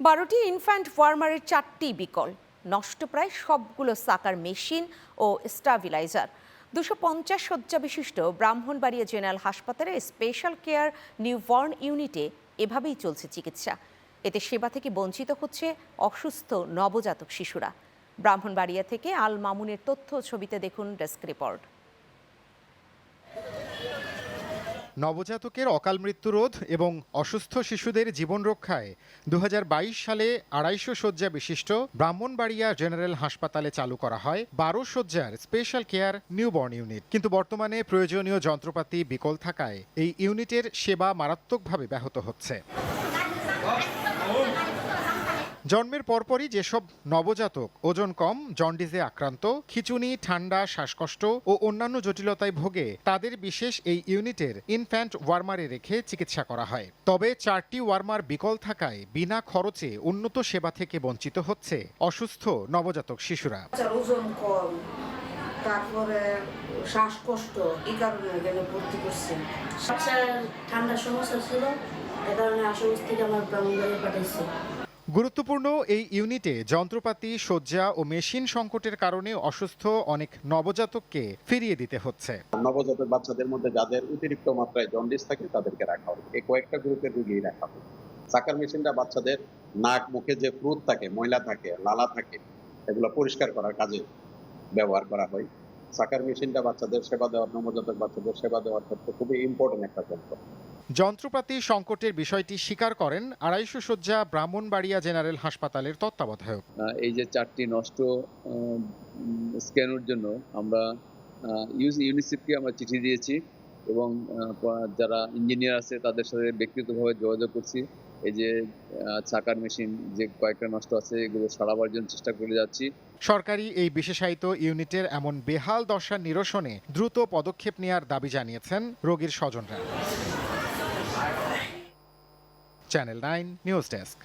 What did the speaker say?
12টি infant ওয়ার্মারের 4টি বিকল, নষ্ট প্রায় সবগুলো সাকার মেশিন ও স্টাবিলাইজার। 250 শয্যা বিশিষ্ট ব্রাহ্মণবাড়িয়া জেনারেল হাসপাতালে স্পেশাল কেয়ার নিউবর্ন ইউনিটে এভাবেই চলছে চিকিৎসা। এতে সেবা থেকে বঞ্চিত হচ্ছে অসুস্থ নবজাতক শিশুরা। ব্রাহ্মণবাড়িয়া থেকে আল মামুনের তথ্য ছবিতে দেখুন ডেস্ক রিপোর্ট। নবজাতকের অকাল মৃত্যু রোধ এবং অসুস্থ শিশুদের জীবন রক্ষায় 2022 সালে 250 শয্যা বিশিষ্ট ব্রাহ্মণবাড়িয়া জেনারেল হাসপাতালে চালু করা হয় 12 শয্যার স্পেশাল কেয়ার নিউবর্ন ইউনিট। কিন্তু বর্তমানে প্রয়োজনীয় যন্ত্রপাতি বিকল থাকায় এই ইউনিটের সেবা মারাত্মকভাবে ব্যাহত হচ্ছে। জন্মের পরপরই যেসব নবজাতক ওজন কম, জন্ডিসে আক্রান্ত, খিঁচুনি, ঠান্ডা, শ্বাসকষ্ট ও অন্যান্য জটিলতায় ভোগে তাদের বিশেষ এই ইউনিটের ইনফ্যান্ট ওয়ার্মারে রেখে চিকিৎসা করা হয়। তবে 4টি ওয়ার্মার বিকল থাকায় বিনা খরচে উন্নত সেবা থেকে বঞ্চিত হচ্ছে অসুস্থ নবজাতক শিশুরা। ওজন কম, তারপরে শ্বাসকষ্ট, এই কারণে এখানে ভর্তি করছে। ঠান্ডার সমস্যা ছিল, এ কারণে আশুগঞ্জ থেকে আমার ব্রাহ্মণবাড়িয়া পাঠাইছে। গুরুত্বপূর্ণ এই ইউনিটে যন্ত্রপাতি, শয্যা ও মেশিন সংকটের কারণে অসুস্থ অনেক নবজাতককে ফিরিয়ে দিতে হচ্ছে। নবজাতক বাচ্চাদের মধ্যে যাদের অতিরিক্ত মাত্রায় জন্ডিস থাকে তাদেরকে রাখা হবে, এই কয়েকটা গ্রুপের রোগী রাখা হবে। সাকার মেশিনটা বাচ্চাদের নাক মুখে যে ফ্রুট থাকে, ময়লা থাকে, লালা থাকে, এগুলো পরিষ্কার করার কাজে ব্যবহার করা হয়। সাকার মেশিনটা বাচ্চাদের সেবা দেওয়ার, নবজাতক বাচ্চাদের সেবা দেওয়ার ক্ষেত্রে খুবই ইম্পর্টেন্ট একটা যন্ত্র। যন্ত্রপাতি সংকটের বিষয়টি স্বীকার করেন 250 শয্যা ব্রাহ্মণবাড়িয়া জেনারেল হাসপাতালের তত্ত্বাবধায়ক। এই যে 4টি নষ্ট স্ক্যানের জন্য আমরা ইউনিসেফকে আমরা চিঠি দিয়েছি এবং যারা ইঞ্জিনিয়ার আছে তাদের সাথে ব্যক্তিগতভাবে যোগাযোগ করছি। এই যে চাকার মেশিন যে কয়েকটা নষ্ট আছে এগুলো সারাবার জন্য চেষ্টা করে যাচ্ছি। সরকারি এই বিশেষায়িত ইউনিটের এমন বেহাল দশা নিরসনে দ্রুত পদক্ষেপ নেওয়ার দাবি জানিয়েছেন রোগীর স্বজনরা। Channel 9 news desk.